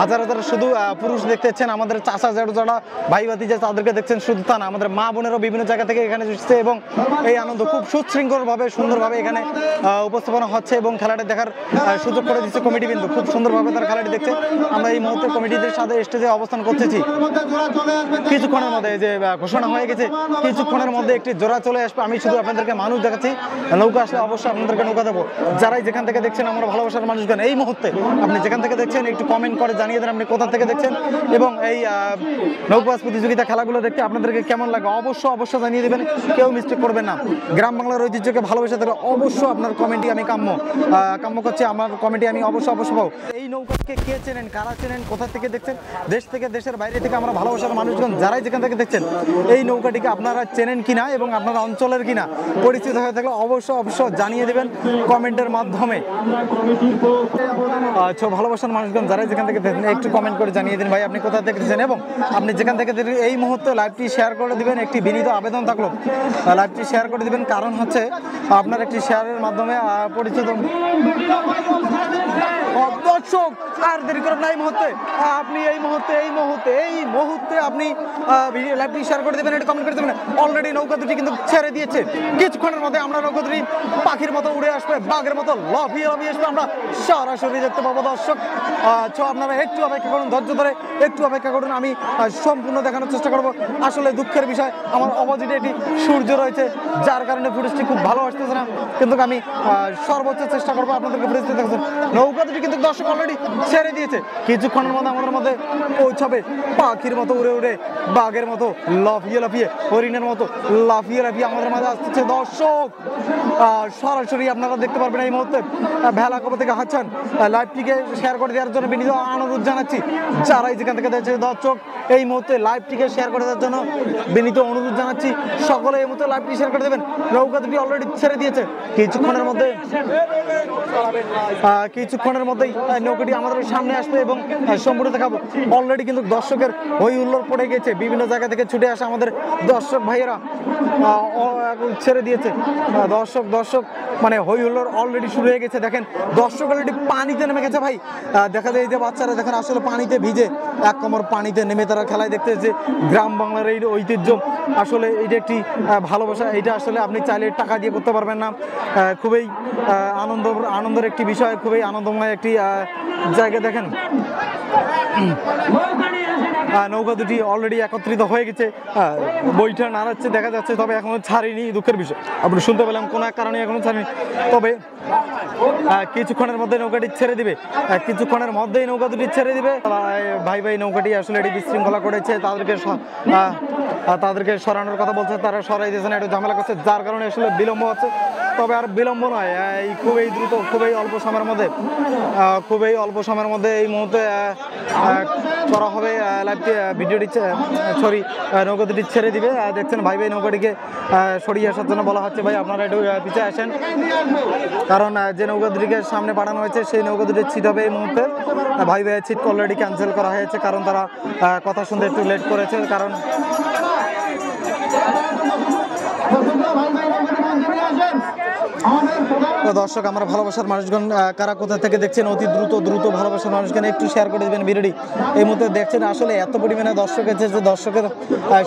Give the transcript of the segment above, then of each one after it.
হাজার হাজার শুধু পুরুষ দেখতেছেন, আমাদের চাচা জেঠু যারা ভাই ভাতিজা তাদেরকে দেখছেন, শুধু তা না আমাদের মা বোনেরও বিভিন্ন জায়গা থেকে এখানে এসেছে এবং এই আনন্দ খুব সুশৃঙ্খলভাবে সুন্দরভাবে এখানে উপস্থাপনা হচ্ছে এবং খেলাটা দেখার সুযোগ করে দিচ্ছে কমিটি, কিন্তু খুব সুন্দরভাবে তারা খেলাটি দেখছে। আমরা এই মুহূর্তে কমিটিদের সাথে স্টেজে অবস্থান করতেছি। কিছুক্ষণের মধ্যে যে ঘোষণা হয়ে গেছে, কিছুক্ষণের মধ্যে একটি জোড়া চলে আসবে। আমি শুধু আপনাদেরকে মানুষ দেখাচ্ছি, নৌকা আসলে অবশ্যই আপনাদেরকে নৌকা দেবো। যারাই যেখান থেকে দেখছেন আমার ভালোবাসার মানুষগণ, এই মুহূর্তে আপনি যেখান থেকে দেখছেন একটু কমেন্ট করে জানিয়ে দেন আপনি কোথা থেকে দেখছেন এবং এই নৌকাবাজ প্রতিযোগিতা খেলাগুলো দেখতে আপনাদেরকে কেমন লাগে অবশ্যই জানিয়ে দেবেন, কেউ মিস্টেক করবেন না। গ্রাম বাংলার ঐতিহ্যকে ভালোবেসে থাকলে অবশ্যই আপনার কমেন্টই আমি কাম্য করছি, আমার কমেন্টই আমি অবশ্যই পাবো। এই নৌকাকে কে চেনেন, কারা চেনেন, কোথা থেকে দেখছেন, দেশ থেকে দেশের বাইরে থেকে আমরা ভালোবাসার মানুষগণ যারাই যেখান থেকে দেখছেন এই নৌকাটিকে আপনারা চেনেন কিনা এবং আপনারা অঞ্চলের কিনা পরিচিত হয়ে থাকলে অবশ্যই জানিয়ে দেবেন কমেন্টের মাধ্যমে। আচ্ছা, ভালোবাসার মানুষগণ যারাই যেখান থেকে দেখছেন একটু কমেন্ট করে জানিয়ে দিন ভাই আপনি কোথা থেকে দেখছেন এবং আপনি যেখান থেকে এই মুহূর্তে লাইভটি শেয়ার করে দিবেন। একটি বিনীত আবেদন থাকলো, লাইভটি শেয়ার করে দিবেন, কারণ হচ্ছে আপনার একটি শেয়ারের মাধ্যমে পরিচিত দর্শক আর দেরি করেন না, আপনি এই মুহূর্তে আপনি লাইভটি শেয়ার করে দেবেন, এটা কমেন্ট করে দেবেন। অলরেডি নৌকা দুটি কিন্তু ছেড়ে দিয়েছে, কিছুক্ষণের মধ্যে আমরা নৌকা দুটি পাখির মতো উড়ে আসবে, বাঘের মতো লাফিয়ে আসবে, আমরা সরাসরি দেখতে পাবো দর্শক। আপনারা একটু অপেক্ষা করুন, ধৈর্য ধরে একটু অপেক্ষা করুন, আমি সম্পূর্ণ দেখানোর চেষ্টা করব। আসলে দুঃখের বিষয় আমার অপোজিটে একটি সূর্য রয়েছে, যার কারণে ফুটেজটি খুব ভালো আসতেছে না, কিন্তু আমি সর্বোচ্চ চেষ্টা করবো আপনাদেরকে ফুটেজটি দেখাচ্ছেন। নৌকা দুটি কিন্তু দর্শক অলরেডি ছেড়ে দিয়েছে, কিছুক্ষণের মধ্যে আমাদের মধ্যে পৌঁছাবে, পাখির মতো উড়ে বাঘের মতো লাফিয়ে হরিণের মতো লাফিয়ে আমাদের মাঝে আসতেছে দর্শক। সরাসরি আপনারা দেখতে পারবেন এই মুহূর্তে ভেলা কবে থেকে হাঁটছেন। লাইভটিকে শেয়ার করে দেওয়ার জন্য বিনীত অনুরোধ জানাচ্ছি, যারাই যেখান থেকে দেখছে দর্শক এই মুহূর্তে লাইভটিকে শেয়ার করে দেওয়ার জন্য বিনীত অনুরোধ জানাচ্ছি, সকলে এই মুহূর্তে লাইভটি শেয়ার করে দেবেন। নৌকা দুটি অলরেডি ছেড়ে দিয়েছে, কিছুক্ষণের মধ্যেই নৌকাটি আমাদের সামনে আসবে এবং সম্পূর্ণ দেখাবো। অলরেডি কিন্তু দর্শকের হই হুল্লোড় পড়ে গেছে, বিভিন্ন জায়গা থেকে ছুটে আসা আমাদের দর্শক ভাইয়েরা ছেড়ে দিয়েছে। দর্শক মানে হই হুল্লোড় অলরেডি শুরু হয়ে গেছে। দেখেন দর্শক অলরেডি পানিতে নেমে গেছে ভাই, দেখা যায় যে বাচ্চারা দেখেন আসলে পানিতে ভিজে এক কোমর পানিতে নেমে তারা খেলায় দেখতেছে। গ্রাম বাংলার এই ঐতিহ্য আসলে এটা একটি ভালোবাসা, এটা আসলে আপনি চাইলে টাকা দিয়ে করতে পারবেন না। খুবই আনন্দের একটি বিষয়, খুবই আনন্দময় একটি জায়গা। দেখেন নৌকা দুটি অলরেডি একত্রিত হয়ে গেছে, বইটা নাড়াচ্ছে দেখা যাচ্ছে, তবে এখনো ছাড়েনি, দুঃখের বিষয়। আপনি শুনতে পেলাম কোনো এক কারণে এখনো ছাড়েনি, তবে কিছুক্ষণের মধ্যে নৌকাটি ছেড়ে দিবে, কিছুক্ষণের মধ্যেই নৌকা দুটি ছেড়ে দিবে। ভাই নৌকাটি আসলে এটি বিশৃঙ্খলা করেছে, তাদেরকে সরানোর কথা বলছে, তারা সরাই দিয়েছে না, একটু ঝামেলা করছে, যার কারণে আসলে বিলম্ব হচ্ছে। তবে আর বিলম্ব নয়, খুবই দ্রুত, খুবই অল্প সময়ের মধ্যে এই মুহূর্তে করা হবে ভিডিওটি, নৌকা দুটি ছেড়ে দিবে। দেখছেন ভাই নৌকাটিকে সরিয়ে আসার জন্য বলা হচ্ছে, ভাই আপনারা একটু পিছিয়ে আসেন, কারণ যে নৌকা দুটিকে সামনে পাঠানো হয়েছে সেই নৌকা দুটির ছিট হবে এই মুহূর্তে। ভাই ছিট অলরেডি ক্যান্সেল করা হয়েছে, কারণ তারা কথা শুনতে একটু লেট করেছে। কারণ দর্শক আমার ভালোবাসার মানুষগণ কারা কোথা থেকে দেখছেন অতি দ্রুত ভালোবাসার মানুষগণ একটু শেয়ার করে দেবেন ভিডিওটি। এই মুহূর্তে দেখছেন আসলে এত পরিমাণে দর্শক আছে যে দর্শকের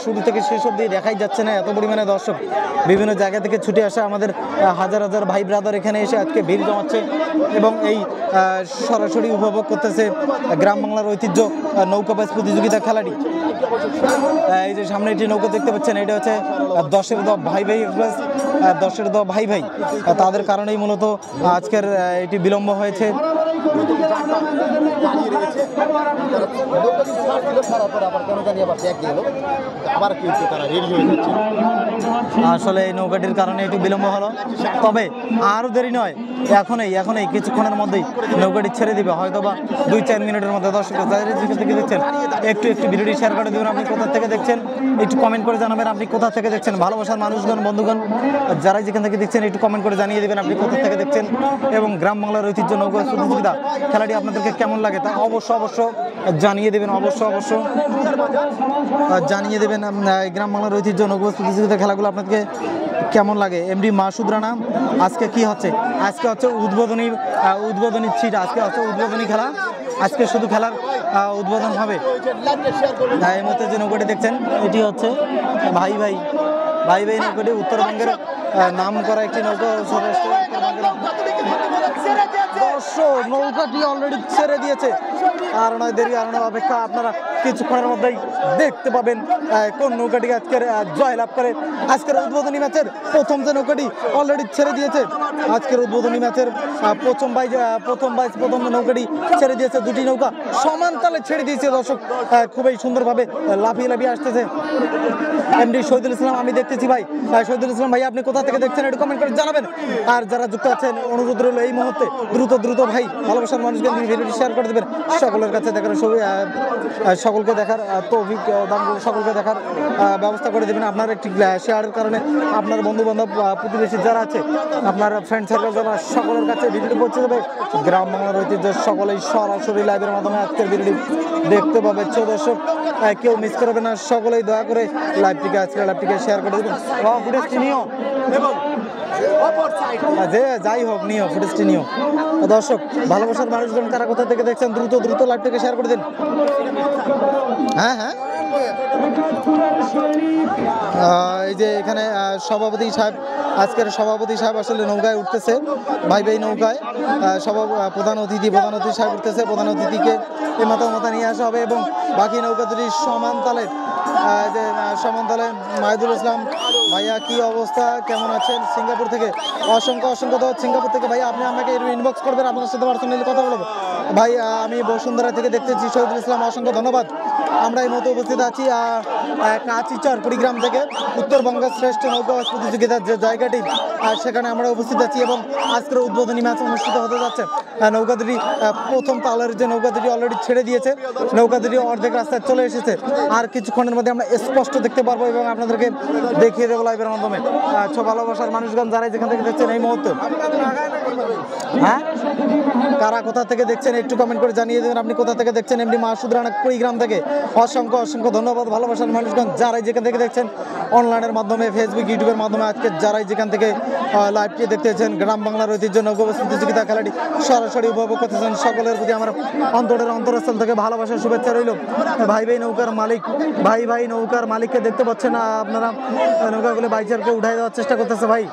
শুরু থেকে শেষ অবধি দেখাই যাচ্ছে না, এত পরিমাণে দর্শক বিভিন্ন জায়গা থেকে ছুটে আসে, আমাদের হাজার ভাই ব্রাদার এখানে এসে আজকে ভিড় জমাচ্ছে এবং এই সরাসরি উপভোগ করতেছে গ্রাম বাংলার ঐতিহ্য নৌকাবাজ প্রতিযোগিতা খেলাটি। এই যে সামনে একটি নৌকা দেখতে পাচ্ছেন, এটা হচ্ছে 10-এর 10 ভাই এক্সপ্রেস, 10-এর 10 ভাই তাদের কারণেই মূলত আজকের এটি বিলম্ব হয়েছে। আসলে এই নৌকাটির কারণে একটু বিলম্ব হলো, তবে আরও দেরি নয়, এখনই কিছুক্ষণের মধ্যেই নৌকাটি ছেড়ে দিবে, হয়তো বা 2-4 মিনিটের মধ্যে। দর্শক থেকে দেখছেন একটু ভিডিওটি শেয়ার করে দেবেন, আপনি কোথা থেকে দেখছেন একটু কমেন্ট করে জানাবেন, আপনি কোথা থেকে দেখছেন। ভালোবাসার মানুষগণ বন্ধুগণ যারাই যেখান থেকে দেখছেন একটু কমেন্ট করে জানিয়ে দেবেন আপনি কোথা থেকে দেখছেন এবং গ্রাম বাংলার ঐতিহ্য নৌকা প্রতিযোগিতা খেলাটি আপনাদেরকে কেমন লাগে তা অবশ্য জানিয়ে দেবেন, জানিয়ে দেবেন। গ্রাম বাংলার ঐতিহ্য নৌকা প্রতিযোগিতা খেলাগুলো আপনাদেরকে কেমন লাগে। এমডি মাসুদ রানা, আজকে কি হচ্ছে? আজকে হচ্ছে উদ্বোধনী ছিট, আজকে হচ্ছে উদ্বোধনী খেলা। আজকে শুধু খেলার উদ্বোধন হবে। এই মুহূর্তে যে নৌকাটি দেখছেন এটি হচ্ছে ভাই ভাই ভাই ভাই নৌকাটি, উত্তরবঙ্গের নাম করা একটি নৌকা। দর্শক নৌকাটি অলরেডি ছেড়ে দিয়েছে, আর নয় দেরি আর নয় অপেক্ষা। আপনারা কিছুক্ষণের মধ্যেই দেখতে পাবেন কোন নৌকাটি আজকের জয়লাভ করে। আজকের উদ্বোধনী ম্যাচের প্রথম যে নৌকাটি অলরেডি ছেড়ে দিয়েছে, আজকের উদ্বোধনী ম্যাচের প্রথম নৌকাটি ছেড়ে দিয়েছে। দুটি নৌকা সমান তালে ছেড়ে দিয়েছে দর্শক, খুবই সুন্দরভাবে লাফিয়ে লাফিয়ে আসতেছে এমডি শহীদুল ইসলাম। আমি দেখতেছি ভাই শহীদুল ইসলাম ভাই, আপনি কোথা থেকে দেখছেন একটু কমেন্ট করে জানাবেন। আর যারা যুক্ত আছেন অনুরোধ রইল এই মুহূর্তে দ্রুত ভাই ভালোবাসার মানুষকে ভিডিওটি শেয়ার করে দেবেন, সকলের কাছে দেখার সকলকে দেখার তৌফিক দান করে সকলকে দেখার ব্যবস্থা করে দেবেন। আপনার একটি শেয়ারের কারণে আপনার বন্ধু বান্ধব প্রতিবেশী যারা আছে, আপনার ফ্রেন্ড সার্কেল যারা, সকলের কাছে ভিডিওটি পৌঁছে দেবে। গ্রাম বাংলার ঐতিহ্য সকলেই সরাসরি লাইভের মাধ্যমে আজকের ভিডিওটি দেখতে পাবে। দর্শক কেউ মিস করবে না, সকলেই দয়া করে লাইভটিকে শেয়ার করে দেবেন। ফুটেজটি নিও যাই হোক নিও ফুটেজটি নিও। দর্শক ভালোবাসার মানুষজন কারা কোথা থেকে দেখছেন দ্রুত লাইভটিকে শেয়ার করে দিন। হ্যাঁ এই যে এখানে সভাপতি সাহেব, আজকের সভাপতি সাহেব আসলে নৌকায় উঠতেছে, ভাই ভাই নৌকায় প্রধান অতিথি সাহেব উঠতেছে। প্রধান অতিথিকে এই মাথা নিয়ে আসা হবে এবং বাকি নৌকা দুটি সমান তালে মাহিদুল ইসলাম ভাইয়া, কি অবস্থা, কেমন আছেন? সিঙ্গাপুর থেকে অসংখ্য ধন্যবাদ। সিঙ্গাপুর থেকে ভাই আপনি আমাকে ইনবক্স করবেন, আপনার সাথে পার্সোনালি কথা বলবো ভাই। আমি বসুন্ধরা থেকে দেখতেছি শহীদুল ইসলাম, অসংখ্য ধন্যবাদ। আমরা এই মতো উপস্থিত আছি কাচিচর কুড়িগ্রাম থেকে, উত্তরবঙ্গের শ্রেষ্ঠ নৌকা প্রতিযোগিতার যে জায়গাটি, সেখানে আমরা উপস্থিত আছি এবং আজকের উদ্বোধনী ম্যাচ অনুষ্ঠিত হতে যাচ্ছে। নৌকা দুটি প্রথম তালের যে নৌকা দুটি অলরেডি ছেড়ে দিয়েছে, নৌকা দুটি অর্ধেক রাস্তায় চলে এসেছে। আর কিছুক্ষণের মধ্যে আমরা স্পষ্ট দেখতে পারবো এবং আপনাদেরকে দেখিয়ে দেবো লাইভের মাধ্যমে। ভালোবাসার মানুষগণ যারা যেখান থেকে দেখছেন এই মুহূর্তে, হ্যাঁ কারা কোথা থেকে দেখছেন একটু কমেন্ট করে জানিয়ে দেবেন। আপনি কোথা থেকে দেখছেন? এমডি মাসুদ রানা কুড়িগ্রাম থেকে, অসংখ্য ধন্যবাদ। ভালোবাসার মানুষগণ যারাই যেখান থেকে দেখছেন অনলাইনের মাধ্যমে, ফেসবুক ইউটিউবের মাধ্যমে, আজকে যারাই যেখান থেকে লাইভটি দেখতেছেন, গ্রাম বাংলার ঐতিহ্য নৌকা প্রতিযোগিতা খেলাটি সরাসরি উপভোগ করতেছেন, সকলের প্রতি আমার অন্তরস্থল থেকে ভালোবাসার শুভেচ্ছা রইল। ভাই ভাই নৌকার মালিককে দেখতে পাচ্ছেন আপনারা, নৌকাগুলো বাইচারকে উঠাই দেওয়ার চেষ্টা করতেছে ভাই।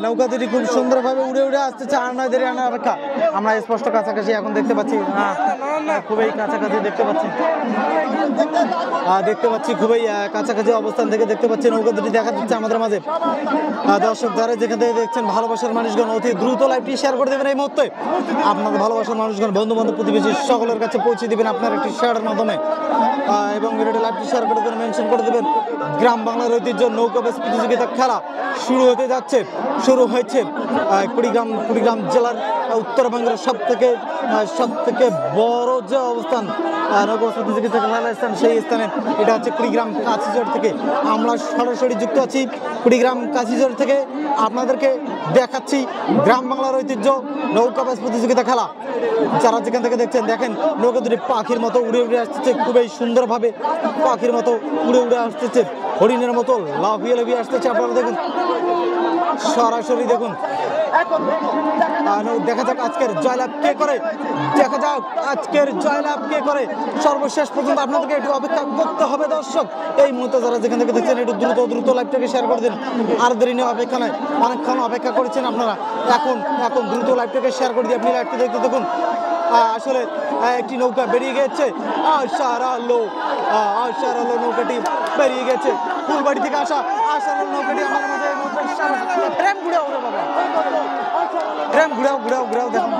নৌকা দুটি খুব সুন্দরভাবে উড়ে আসতেছে, আর নয় দেরি আনার অপেক্ষা। আমরা স্পষ্ট কাছাকাছি এখন দেখতে পাচ্ছি, খুবই কাছাকাছি দেখতে পাচ্ছি খুবই কাছাকাছি অবস্থান থেকে দেখতে পাচ্ছি নৌকা দুটি দেখা যাচ্ছে আমাদের মাঝে। দর্শক যারা যেখান থেকে দেখছেন ভালোবাসার মানুষগণ অতি দ্রুত লাইভটি শেয়ার করে দেবেন। এই মুহূর্তে আপনাদের ভালোবাসার মানুষগণ বন্ধু বান্ধব প্রতিবেশী সকলের কাছে পৌঁছে দিবেন আপনার একটি শেয়ারের মাধ্যমে এবং ভিডিওটি লাইভটি শেয়ার করে দেবেন, মেনশন করে দেবেন। গ্রাম বাংলার ঐতিহ্য নৌকা প্রতিযোগিতা খেলা শুরু হয়েছে কুড়িগ্রাম জেলার উত্তরবঙ্গের সব থেকে বড় যে অবস্থান নৌকা প্রতিযোগিতা খেলার স্থান, সেই স্থানে এটা হচ্ছে কুড়িগ্রাম কাচিচর থেকে। আমরা সরাসরি যুক্ত আছি কুড়িগ্রাম কাচিচর থেকে, আপনাদেরকে দেখাচ্ছি গ্রাম বাংলার ঐতিহ্য নৌকা প্রতিযোগিতা খেলা। যারা যেখান থেকে দেখছেন দেখেন নৌকা দুটি পাখির মতো উড়ে আসতেছে, খুবই সুন্দরভাবে পাখির মতো উড়ে আসতেছে, হরিণের মতো লাফিয়ে আসতেছে। আপনারা দেখুন, সরাসরি দেখুন। দেখা যাক আজকের জয়লাভ কে করে, সর্বশেষ পর্যন্ত আপনাদেরকে একটু অপেক্ষা করতে হবে। দর্শক এই মুহূর্তে যারা যেখান থেকে দেখছেন একটু দ্রুত লাইভটাকে শেয়ার করে দিন, আর দেরি নেই, অপেক্ষা নয়, অনেকক্ষণ অপেক্ষা করেছেন আপনারা। এখন দ্রুত লাইভটাকে শেয়ার করে দিয়ে আপনি লাইভটা দেখতে দেখুন। আসলে একটি নৌকা বেরিয়ে গেছে, আশারালো নৌকাটি বেরিয়ে গেছে, ফুলবাড়ি থেকে আশারালো নৌকাটি আমাদের মাঝে ঘুরাও দেখুন।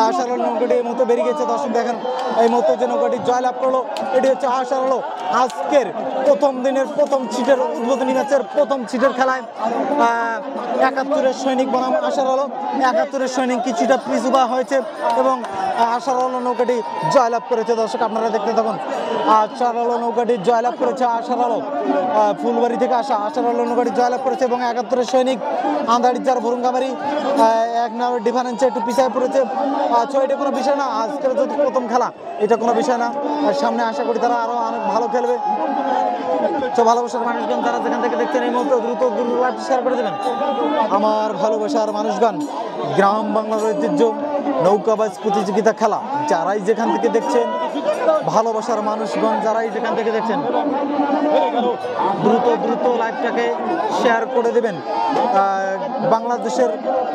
আশারালো নৌকাটি এই মতো বেরিয়ে গেছে। দর্শক দেখেন এই মতো যে নৌকাটি জয়লাভ করলো, এটি হচ্ছে আশারালো। আজকের প্রথম দিনের প্রথম ছিটের উদ্বোধনী ম্যাচের প্রথম ছিটের খেলায় ৭১-এর সৈনিক বনাম আশারালো, ৭১-এর সৈনিক কিছুটা পিছুপা হয়েছে এবং আশারালো নৌকাটি জয়লাভ করেছে। দর্শক আপনারা দেখতে থাকুন, আশারালো নৌকাটি জয়লাভ করেছে। আশারালো ফুলবাড়ি থেকে আশারালো নৌকাটি জয়লাভ করেছে এবং ৭১-এর সৈনিক আন্দারিজার ভরুঙ্গামারি ১ নাম্বার ডিফারেন্সে একটু পিছায় পড়েছে। এটা কোনো বিষয় না, আজকের যদি প্রথম খেলা এটা কোনো বিষয় না, সামনে আশা করি তারা আরো অনেক ভালো খেলবে। ভালোবাসার মানুষগণ যারা যেখান থেকে দেখছেন এই মুহূর্তে দ্রুত শেয়ার করে দেবেন। আমার ভালোবাসার মানুষগণ গ্রাম বাংলার ঐতিহ্য নৌকাবাজ প্রতিযোগিতা খেলা। যারাই যেখান থেকে দেখছেন, ভালোবাসার মানুষগণ যারাই যেখান থেকে দেখছেন, দ্রুত দ্রুত লাইভটাকে শেয়ার করে দেবেন, বাংলাদেশের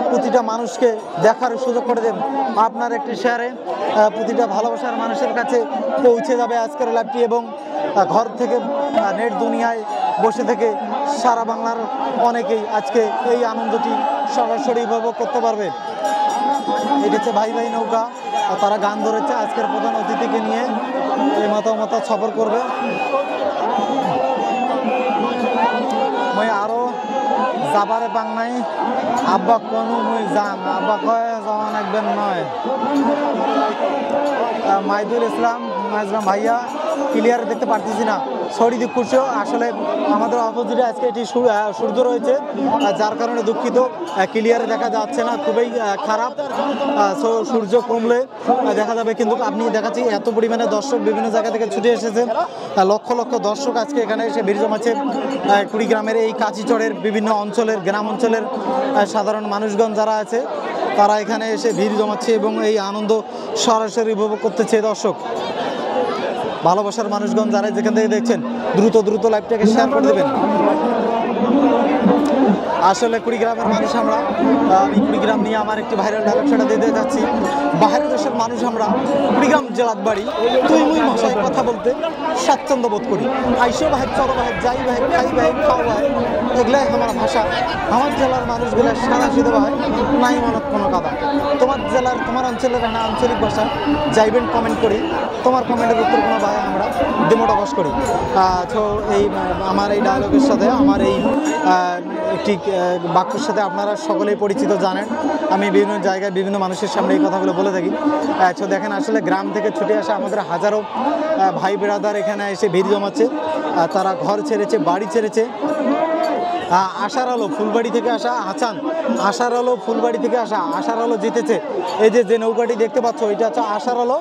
প্রতিটা মানুষকে দেখার সুযোগ করে দেবেন। আপনার একটি শেয়ারে প্রতিটা ভালোবাসার মানুষের কাছে পৌঁছে যাবে আজকের লাইভটি, এবং ঘর থেকে নেট দুনিয়ায় বসে থেকে সারা বাংলার অনেকেই আজকে এই আনন্দটি সরাসরি উপভোগ করতে পারবে। এটি হচ্ছে ভাই ভাই নৌকা, তারা গান ধরেছে আজকের প্রধান অতিথিকে নিয়ে এই মতামত সফর করবে। মই আরো যাবারে পাং নাই, আব্বা কোনো মুই যাম, আব্বা কয় যাওয়া লাগবেন নয়। মাইদুল ইসলাম ভাইয়া ক্লিয়ার দেখতে পারতেছি না, সরি দুঃখ। আসলে আমাদের অপোজিটে আজকে এটি সূর্য রয়েছে, যার কারণে দুঃখিত, ক্লিয়ারে দেখা যাচ্ছে না, খুবই খারাপ। সূর্য কমলে দেখা যাবে, কিন্তু আপনি দেখাচ্ছি এত পরিমাণে দর্শক বিভিন্ন জায়গা থেকে ছুটে এসেছে, লক্ষ লক্ষ দর্শক আজকে এখানে এসে ভিড় জমাচ্ছে। কুড়িগ্রামের এই কাঁচিচড়ের বিভিন্ন অঞ্চলের, গ্রাম অঞ্চলের সাধারণ মানুষগণ যারা আছে তারা এখানে এসে ভিড় জমাচ্ছে এবং এই আনন্দ সরাসরি উপভোগ করতেছে। দর্শক ভালোবাসার মানুষগণ যারা যেখান থেকে দেখছেন, দ্রুত দ্রুত লাইভটাকে শেয়ার করে দেবেন। আসলে কুড়িগ্রামের মানুষ আমরা, আমি কুড়িগ্রাম নিয়ে আমার একটি ভাইরাল ডায়লগ সেটা দিতে যাচ্ছি। বাইরের দেশের মানুষ আমরা, কুড়িগ্রাম জেলার বাড়ি, তুই মুই ভাষায় কথা বলতে স্বাচ্ছন্দ্য বোধ করি। আইসো ভাই, চলো ভাই, যাই ভাই, খাই ভাই, খাও ভাই, এগুলাই আমার ভাষা। আমার জেলার মানুষগুলো সাদা সিধে ভাই, নাই মনত কোনো কাদা। তোমার জেলার, তোমার অঞ্চলের একটা আঞ্চলিক ভাষা যাইবেন কমেন্ট করি, তোমার কমেন্টের উত্তর কোনো ভাই আমরা ডেমোটা বস করি। তো এই আমার এই ডায়লগের সাথে, আমার এই একটি বাক্যের সাথে আপনারা সকলেই পরিচিত, জানেন। আমি বিভিন্ন জায়গায় বিভিন্ন মানুষের সামনে এই কথাগুলো বলে থাকি। তো দেখেন, আসলে গ্রাম থেকে ছুটে আসা আমাদের হাজারো ভাই বেড়াদার এখানে এসে ভিড় জমাচ্ছে। তারা ঘর ছেড়েছে, বাড়ি ছেড়েছে। আশার আলো ফুলবাড়ি থেকে আসা হাসান, আশার আলো ফুলবাড়ি থেকে আসা, আশার আলো জিতেছে। এই যে নৌকাটি দেখতে পাচ্ছ, এটা হচ্ছে আশার আলো।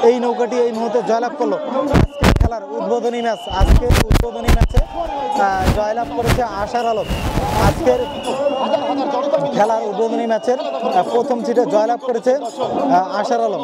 এই নৌকাটি এই মুহূর্তে জয়লাভ করলো। খেলার উদ্বোধনী ম্যাচ, আজকের উদ্বোধনী ম্যাচে জয়লাভ করেছে আশার আলো। আজকের খেলার উদ্বোধনী ম্যাচের প্রথম সিটে জয়লাভ করেছে আশার আলম।